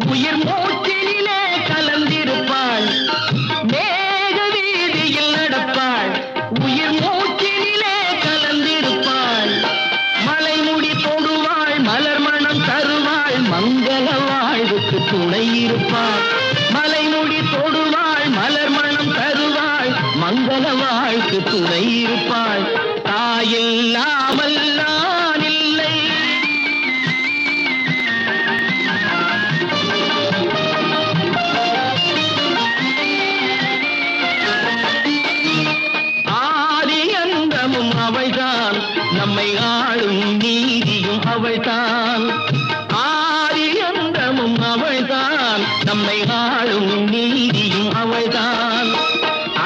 C: உயிர் மூச்சினிலே கலந்திருப்பாள் மேக வீதியில் நடப்பாள் உயிர் மூச்சினிலே கலந்திருப்பாள் மலைமுடி தொடுவாள் மலர் மணம் தருவாள் மங்கள வாழ்வுக்கு துணை இருப்பாள் மலைமுடி தொடுவாள் மலர் மணம் தருவாள் மங்கள வாழ்வுக்கு துணை இருப்பாள் தாயில்லாமல் நான் இல்லை ஆதி அந்தமும் அவள்தான் நம்மை ஆளும் நீதியும் அவள்தான் ஆதி அந்தமும் அவள்தான் நம்மை ஆளும் நீதியும் அவள்தான்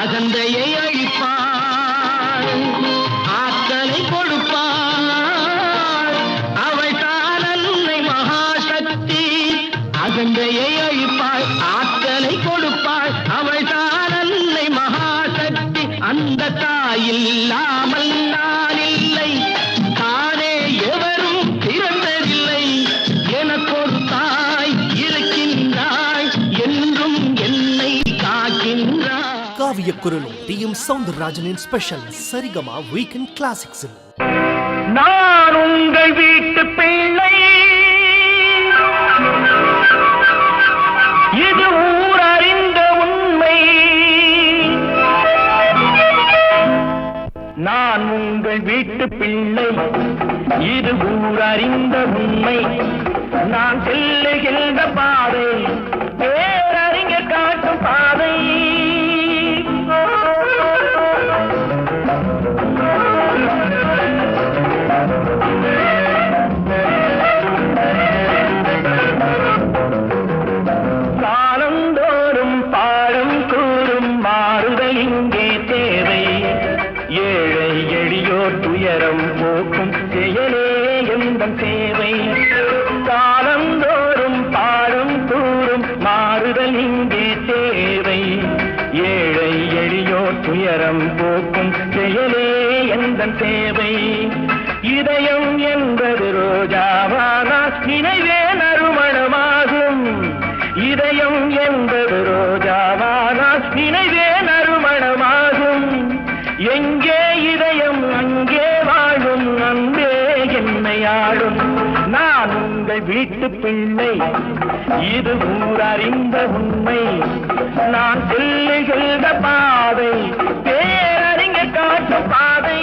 C: அகந்தையை அழிப்பாள் ஆற்றலை கொடுப்பாள் அவள்தான் அன்னை மகாசக்தி அகந்தையை அழிப்பாள் ஆற்றலை கொடுப்பாள் அவள்தான் அன்னை மகாசக்தி அந்த தாயில்லாமல் நான் இல்லை தானே எவரும் பிறந்ததில்லை எனக்கொரு தாய் இருக்கின்றாள் என்றும் என்னை காக்கின்றாள்
B: காவிய குரலும் டி எம் சௌந்தரராஜனின் ஸ்பெஷல் சரிகமா வீக்கெண்ட் கிளாசிக்ஸில்
C: நான் உங்கள் வீட்டு பிள்ளை இது ஊர் அறிந்த உண்மை நான் உங்கள் வீட்டு பிள்ளை இது ஊர் அறிந்த உண்மை நான் செல்லுகின்ற பாதை பேரறிஞர் காட்டும் பாதை காலந்தோறும் பாடம் கூறும் மாறுதல் இங்கே தேவை ஏழை எளியோர் துயரம் போக்கும் செயலே எந்தன் சேவை காலந்தோறும் பாடம் கூறும் மாறுதல் இங்கே தேவை ஏழை எளியோர் துயரம் போக்கும் செயலே எந்தன் சேவை இதயம் என்பது ரோஜாவானா நினைவே நறுமணமாகும் இதயம் என்பது ரோஜாவானா நினைவே நறுமணமாகும் எங்கே இதயம் அங்கே வாழும் அன்பே என்னை ஆளும் நான் உங்கள் வீட்டு பிள்ளை இது ஊர் அறிந்த உண்மை நான் செல்லுகின்ற பாதை பேரறிஞர் காட்டும் பாதை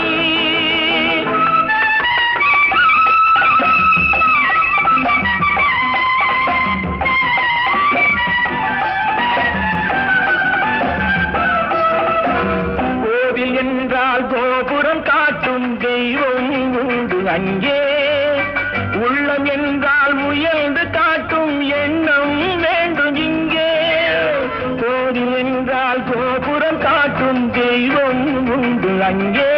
C: கோவில் என்றால் கோபுரம் காட்டும் தெய்வம் உண்டு அங்கே உள்ளம் என்றால் முயன்று காட்டும் எண்ணம் வேண்டும் இங்கே கோவில் என்றால் கோபுரம் காட்டும் தெய்வம் உண்டு அங்கே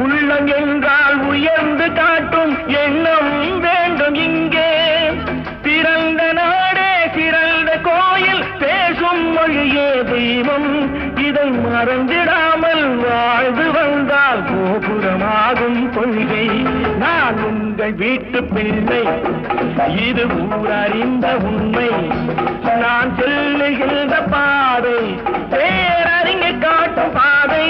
C: உள்ளம் என்றால் உயர்ந்து காட்டும் எண்ணம் வேண்டும் இங்கே பிறந்த நாடே சிறந்த கோயில் பேசும் மொழியே தெய்வம் இதை மறந்திடாமல் வாழ்ந்து வந்தால் கோபுரமாகும் கொள்கை நான் உங்கள் வீட்டு பிள்ளை இது ஊர் அறிந்த உண்மை நான் செல்லுகின்ற பாதை பேரறிஞர் காட்டும் பாதை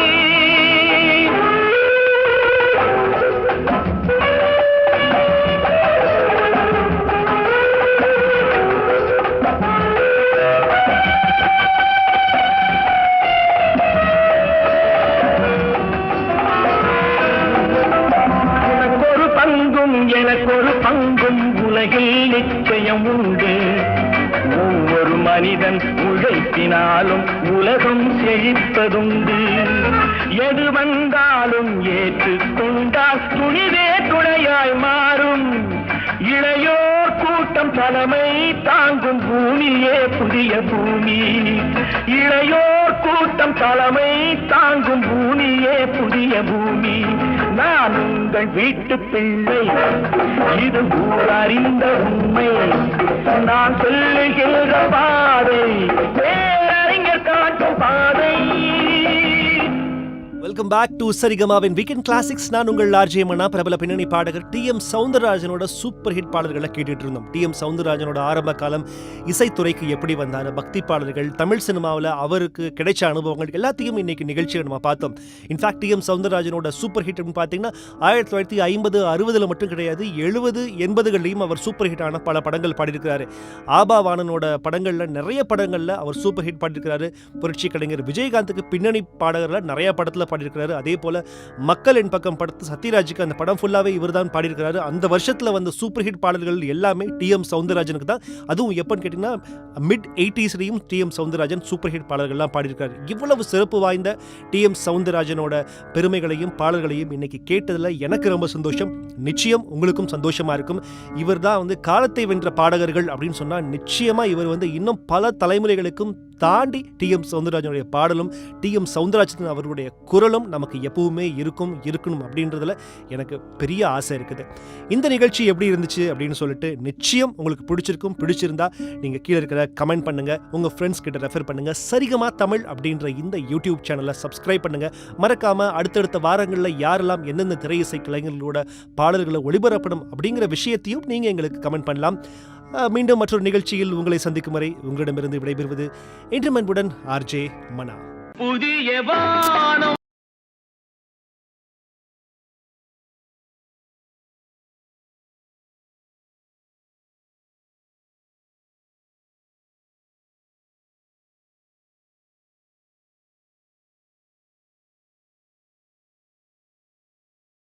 C: எனக்கொரு பங்கும் உலகில் நிச்சயம் உண்டு ஒவ்வொரு மனித மனிதன் உழைப்பினாலும் உலகம் செழிப்பதுண்டு. எது வந்தாலும் ஏற்றுக்கொண்டால் துணிவே துணையாய் மாறும். இளையோர் கூட்டம் தலைமை தாங்கும் பூமியே புதிய பூமி. இளையோர் கூட்டம் தலைமை தாங்கும் பூமியே புதிய பூமி. நான் உங்கள் வீட்டு பிள்ளை, இது ஊரறிந்த உண்மை. நான் சொல்லுகிற பாதை பேரறிஞர் காட்டும் பாதை.
B: வெல்கம் பேக் டு சரிகமாவின் வீக்கெண்ட் கிளாசிக்ஸ். நான் உங்கள் ஆர்ஜே மனா. பிரபல பின்னணி பாடகர் டி.எம். சௌந்தரராஜனோட சூப்பர் ஹிட் பாடல்களை கேட்டுட்டு இருந்தோம். டி.எம். சௌந்தரராஜனோட ஆரம்ப காலம், இசைத்துறைக்கு எப்படி வந்தார், பக்தி பாடல்கள், தமிழ் சினிமாவில் அவருக்கு கிடைச்ச அனுபவங்கள் எல்லாத்தையும் இன்னைக்கு நிகழ்ச்சியை நம்ம பார்த்தோம். இன்ஃபேக்ட் டி.எம். சௌந்தரராஜனோட சூப்பர் ஹிட்னு பார்த்தீங்கன்னா 1950, 60 மட்டும் கிடையாது, 70, 80கள்லையும் அவர் சூப்பர் ஹிட் ஆன பல படங்கள் பாடியிருக்கிறாரு. ஆபா வாணனோட படங்களில் நிறைய படங்களில் அவர் சூப்பர் ஹிட் பாடியிருக்கிறாரு. புரட்சி கலைஞர் விஜயகாந்துக்கு பின்னணி பாடகர்கள் நிறைய படத்தில் பாடியிருக்கிறாரு. அதே போல மக்கள் என் பக்கம் படத்து சத்யராஜுக்கு அந்த படம் ஃபுல்லாவே இவர் தான் பாடியிருக்கிறாரு. அந்த வருஷத்துல வந்த சூப்பர் ஹிட் பாடல்கள் எல்லாமே டி.எம். சௌந்தரராஜனுக்கு தான். அதுவும் எப்பன்னு கேட்டீங்கன்னா மிட் 80ஸ்லயும் டி.எம். சௌந்தரராஜன் சூப்பர் ஹிட் பாடல்கள்லாம் பாடியிருக்காரு. இவ்வளவு சிறப்பு வாய்ந்த டி.எம். சௌந்தரராஜனோட பெருமைகளையும் பாடல்களையும் இன்னைக்கு கேட்டதுல எனக்கு ரொம்ப சந்தோஷம். நிச்சயம் உங்களுக்கும் சந்தோஷமா இருக்கும். இவர் தான் வந்து காலத்தை வென்ற பாடகர்கள் அப்படின்னு சொன்னா நிச்சயமா இவர் வந்து இன்னும் பல தலைமுறைகளுக்கும் தாண்டி டி.எம். சௌந்தரராஜனுடைய பாடலும் டி.எம். சௌந்தரராஜன் அவருடைய குரலும் நமக்கு எப்பவுமே இருக்கணும் அப்படின்றதுல எனக்கு பெரிய ஆசை இருக்குது. இந்த நிகழ்ச்சி எப்படி இருந்துச்சு அப்படின்னு சொல்லிட்டு நிச்சயம் உங்களுக்கு பிடிச்சிருந்தா நீங்க கீழே இருக்கிற கமெண்ட் பண்ணுங்க, உங்க ஃப்ரெண்ட்ஸ் கிட்ட ரெஃபர் பண்ணுங்க. சரிகமா தமிழ் அப்படின்ற இந்த யூடியூப் சேனலை சப்ஸ்கிரைப் பண்ணுங்க. மறக்காம அடுத்தடுத்த வாரங்களில் யாரெல்லாம் எந்தெந்த திரையிசை கலைஞர்களோட பாடல்களை ஒளிபரப்படும் அப்படிங்கிற விஷயத்தையும் நீங்க எங்களுக்கு கமெண்ட் பண்ணலாம். மீண்டும் மற்றொரு நிகழ்ச்சியில் உங்களை சந்திக்கும் வரை உங்களிடமிருந்து விடைபெறுவது என்று அன்புடன் ஆர்ஜே மனா.
C: புதிய வானம்